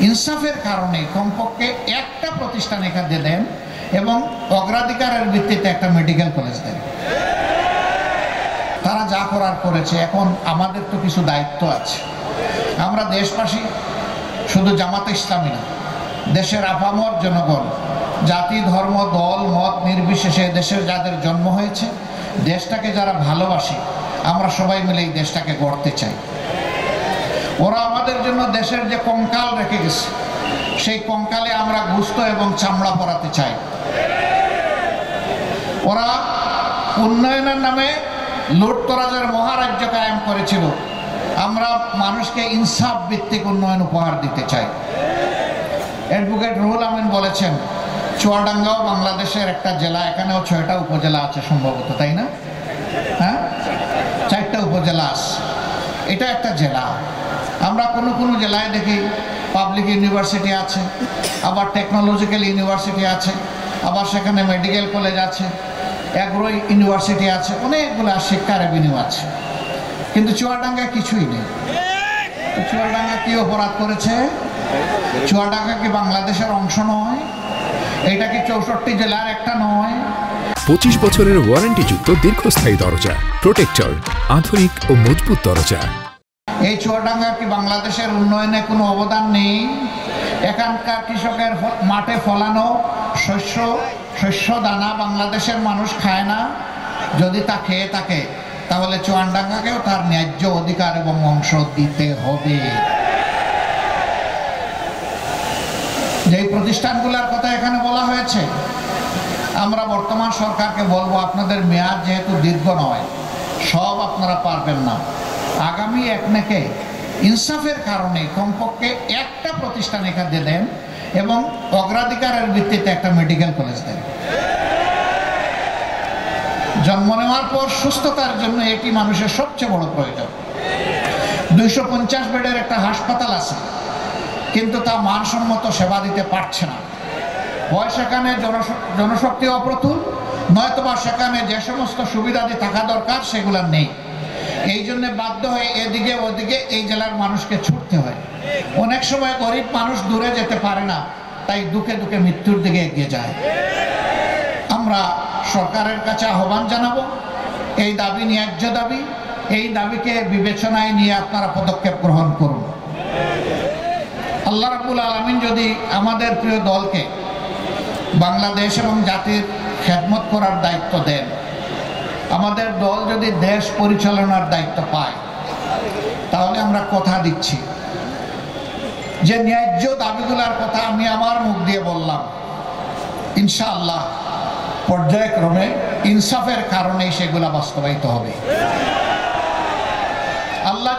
ইনসাফের কারণে কমপক্ষে একটা প্রতিষ্ঠান এখানে দেন এবং অগ্রাধিকারের ভিত্তিতে একটা মেডিকেল কলেজ দেন। তারা যা করার করেছে, এখন আমাদের তো কিছু দায়িত্ব আছে। আমরা দেশবাসী, শুধু জামাতে ইসলামী না, দেশের আপামর জনগণ, জাতি ধর্ম দল মত নির্বিশেষে দেশের যাদের জন্ম হয়েছে, দেশটাকে যারা ভালোবাসে, আমরা সবাই মিলে এই দেশটাকে গড়তে চাই। ওরা আমাদের জন্য দেশের যে কঙ্কাল রেখে গেছে, সেই কঙ্কালে আমরা গোশত এবং চামড়া পরাতে চাই। ওরা উন্নয়নের নামে লুটতরাজের মহারাজ্য কায়েম করেছিল, আমরা মানুষকে ইনসাফ ভিত্তিক উন্নয়ন উপহার দিতে চাই। অ্যাডভোকেট রুহুল আমিন বলেছেন, চুয়াডাঙ্গাও বাংলাদেশের একটা জেলা, এখানেও 6টা উপজেলা আছে সম্ভবত, তাই না? হ্যাঁ, 4টা উপজেলা আছে, এটা একটা জেলা। আমরা কোনো জেলায় দেখি পাবলিক ইউনিভার্সিটি আছে, আবার টেকনোলজিক্যাল ইউনিভার্সিটি আছে, আবার সেখানে মেডিকেল কলেজ আছে, এগ্রো ইউনিভার্সিটি আছে, অনেকগুলো শিক্ষা রেভিনিউ আছে। কিন্তু চুয়াডাঙ্গায় কিছুই নেই। চুয়াডাঙ্গা কি অপরাধ করেছে? চুয়াডাঙ্গা কি বাংলাদেশের অংশ নয়? এটা কি 64 জেলার একটা নয়? 25 বছরের ওয়ারেন্টিযুক্ত দীর্ঘস্থায়ী দরজা প্রোটেক্টর, আধুনিক ও মজবুত দরজা। এই চুয়াডাঙ্গা কি বাংলাদেশের উন্নয়নে কোনো অবদান নেই? এখানকার কৃষকের মাঠে ফলানো শস্য দানা বাংলাদেশের মানুষ খায় না? যদি তা খেয়ে থাকে, তাহলে চুয়াডাঙ্গাকেও তার ন্যায্য অধিকার এবং অংশ দিতে হবে। যেই প্রতিষ্ঠানগুলোর কথা এখানে বলা হয়েছে, আমরা বর্তমান সরকারকে বলবো, আপনাদের মেয়াদ যেহেতু দীর্ঘ নয়, সব আপনারা পারবেন না। আগামী একনেকে ইনসাফের কারণে কমপক্ষে একটা প্রতিষ্ঠান এখানে দেন এবং অগ্রাধিকারের ভিত্তিতে একটা মেডিকেল কলেজ দেন। জন্ম নেওয়ার পর সুস্থতার জন্য এটি মানুষের সবচেয়ে বড় প্রয়োজন। 250 বেডের একটা হাসপাতাল আছে, কিন্তু তা মানসম্মত সেবা দিতে পারছে না। হয় সেখানে জনশক্তি অপ্রতুল, নয়তোবা সেখানে যে সমস্ত সুবিধাদি থাকা দরকার সেগুলো নেই। এই জন্য বাধ্য হয়ে এদিকে ওদিকে এই জেলার মানুষকে ছুটতে হয়। অনেক সময় গরিব মানুষ দূরে যেতে পারে না, তাই দুঃখে দুঃখে মৃত্যুর দিকে এগিয়ে যায়। আমরা সরকারের কাছে আহ্বান জানাবো, এই দাবি ন্যায্য দাবি, এই দাবিকে বিবেচনায় নিয়ে আপনারা পদক্ষেপ গ্রহণ করুন। আল্লাহ রাব্বুল আলামিন যদি আমাদের প্রিয় দলকে বাংলাদেশ এবং জাতির খেদমত করার দায়িত্ব দেন, আমাদের দল যদি দেশ পরিচালনার দায়িত্ব পায়, তাহলে আমরা কথা দিচ্ছি যে ন্যায্য দাবিগুলোর কথা আমি আমার মুখ দিয়ে বললাম, ইনশাআল্লাহ পর্যায়ক্রমে ইনসাফের কারণেই সেগুলা বাস্তবায়িত হবে। আল্লাহ